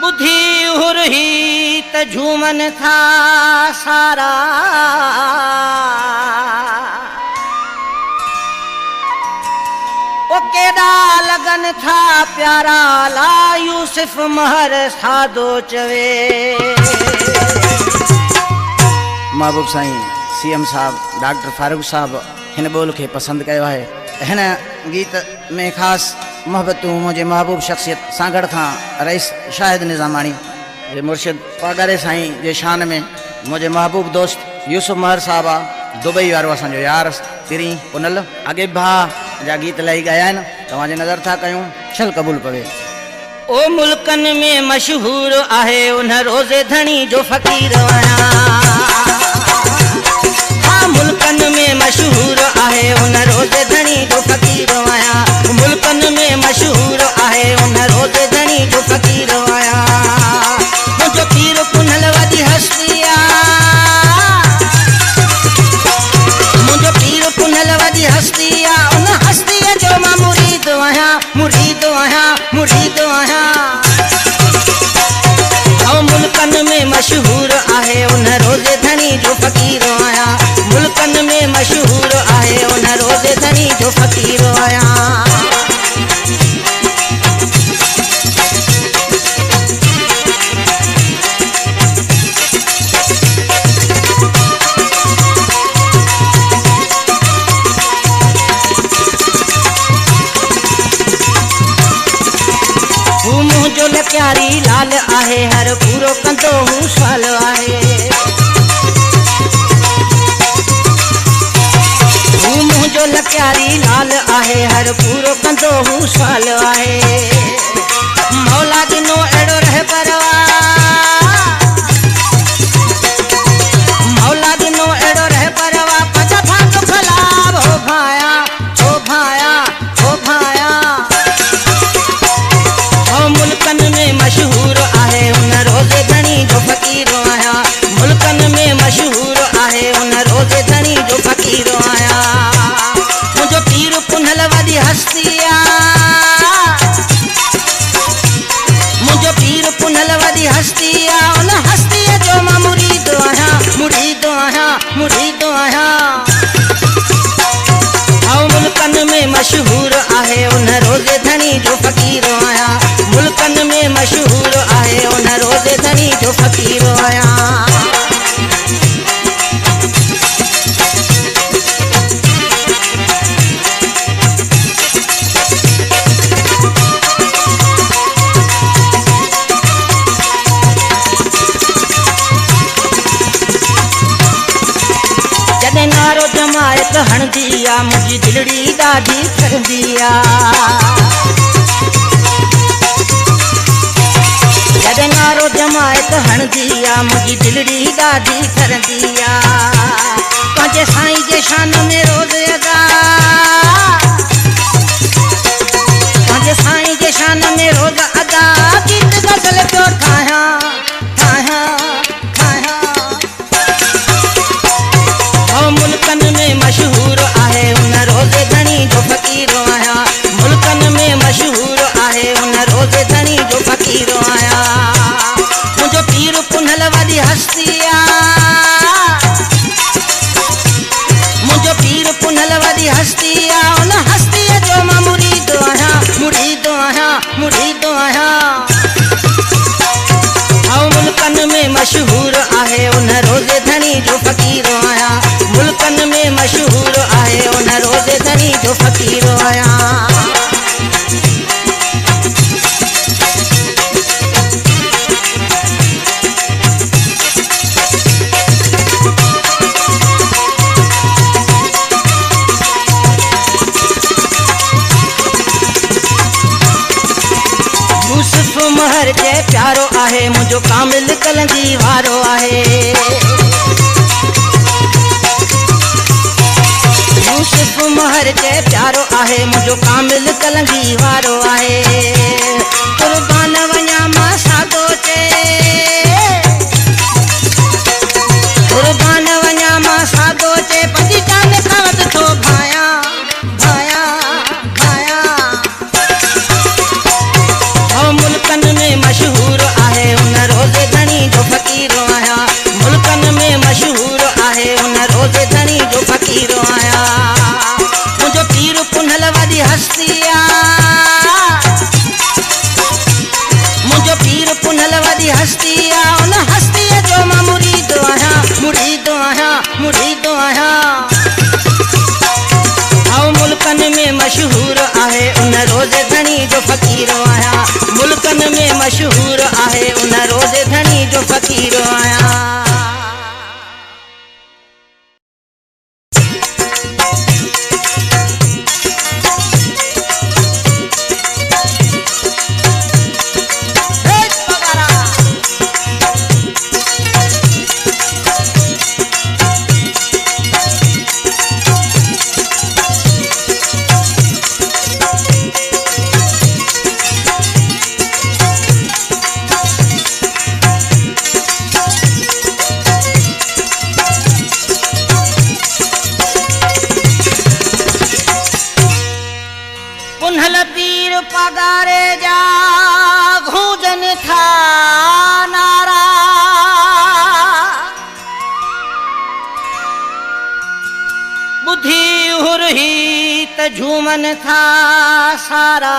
बुद्धि हुरही त झूमन था सारा ओ केड़ा लगन था प्यारा ला यूसुफ महर साधो चवे। महबूब साईं सीएम साहब डॉक्टर फारूक साहब हिन बोल के पसंद कयो है। हिन गीत में खास मोहब्बतूं मुझे महबूब शख्सियत सांगड़ खां रईस शाहिद निज़ामानी मुर्शिद पागरे साईं जे शान में मुझे महबूब दोस्त यूसुफ महर साहब आ दुबई वारो असांजो यार तिरी पुनल आगे भा जा गीत लई गया आहिनि तव्हांजे नज़र था कयूं छल क़बूल पवे। ओ मुल्कन में मशहूर आहे उन रोज़े धणी जो फ़कीर आहियां। हाँ मुल्कन में मशहूर आहे उन रोज़े धणी जो फ़कीर आहियां। मुल्कन में मशहूर आहे उन रोज़े धणी जो फ़कीर आहियां। मुंहिंजो पीर पुनल वॾी हस्ती मुझो पीर पुनल वॾी हस्ती उन हस्तीअ जो मां मुरीद आहियां मुरीद आहियां मुरीद आहियां। ऐं मुल्कन में मशहूर आहे उन रोज़े धणी जो फ़कीर आहियां। मुल्कन में मशहूर आहे उन रोज़े धणी जो फ़कीर आहियां। मुंहिंजो प्यारी लाल आहे हर पूरो कंदो हूं साल आहे। मुंहिंजो प्यारी लाल आहे हर पूरो कंदो हूं साल आहे। मौला ॾिनो अहिड़ो रह परवाह मौला ॾिनो अहिड़ो रह परवाह पद भाग फलाब हो भाया हो भाया हो भाया। मुल्कन में मशहूर आहे उन रोज़े धणी जो फ़कीर आहियां। मुल्कन में मशहूर आहे उन रोज़े धणी जो फ़कीर आहियां। मुंहिंजो पीर पुनल वॾी हस्ती मुंहिंजो पीर पुनल वॾी हस्ती उन हस्तीअ जो मां मुरीद आहियां मुरीद आहियां मुरीद आहियां। ऐं मुल्कन में मशहूर आहे उन रोज़े धणी जो फ़कीर आहियां। मुल्कन में मशहूर आहे उन रोज़े धणी जो फ़कीर आहियां। जॾहिं नारो जमायत हणंदी आ मुंहिंजी दिलड़ी ॾाढी ठरंदी आ। जॾहिं नारो जमायत हणंदी आ मुंहिंजी दिलड़ी ॾाढी ठरंदी आ। पंहिंजे साईं जे शान में रोज़ अदा पंहिंजे साईं जे शान में रोज़ अदा गीत गज़ल पियो ठाहियां ठाहियां ठाहियां। ऐं मुल्कन में मशहूर आहे उन रोज़े धणी जो फ़कीर आहियां। मुल्कन में मशहूर आहे उन रोज़े धणी जो फ़कीर आहियां। मुंहिंजो पीर पुनल वॾी हस्ती मुंहिंजो पीर पुनल वॾी हस्ती उन हस्तीअ जो मां मुरीद आहियां मुरीद आहियां मुरीद आहियां। ऐं मुल्कन में मशहूर आहे उन रोज़े धणी जो फ़कीर आहियां। मुल्कन में मशहूर आहे उन रोज़े धणी जो फ़कीर आहियां। यूसुफ महर जे प्यारो आहे मुंहिंजो कामिल कलंदी वारो आहे। यूसुफ महर जे प्यारो आहे मुंहिंजो कामिल कलंदी वारो आहे। कुर्बान वञा मां साधो चे कुर्बान वञा मां साधो चे पंहिंजी जान खां वधि थो भाया भाया भाया। मुल्कन में मशहूर आहे हस्ती उन हस्ती जो मां मुरीद आहियां मुरीद आहियां मुरीद आहियां आओ मुल्कन में मशहूर आहे उन रोज़े धनी जो फ़कीर आहियां मुल्कन में मशहूर आहे उन रोज़े धनी जो फ़कीर आहियां पुनहल पीर पगारे जा घूजन था नारा बुद्धि हुरही त झूमन था सारा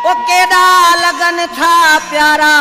ओ केड़ा लगन था प्यारा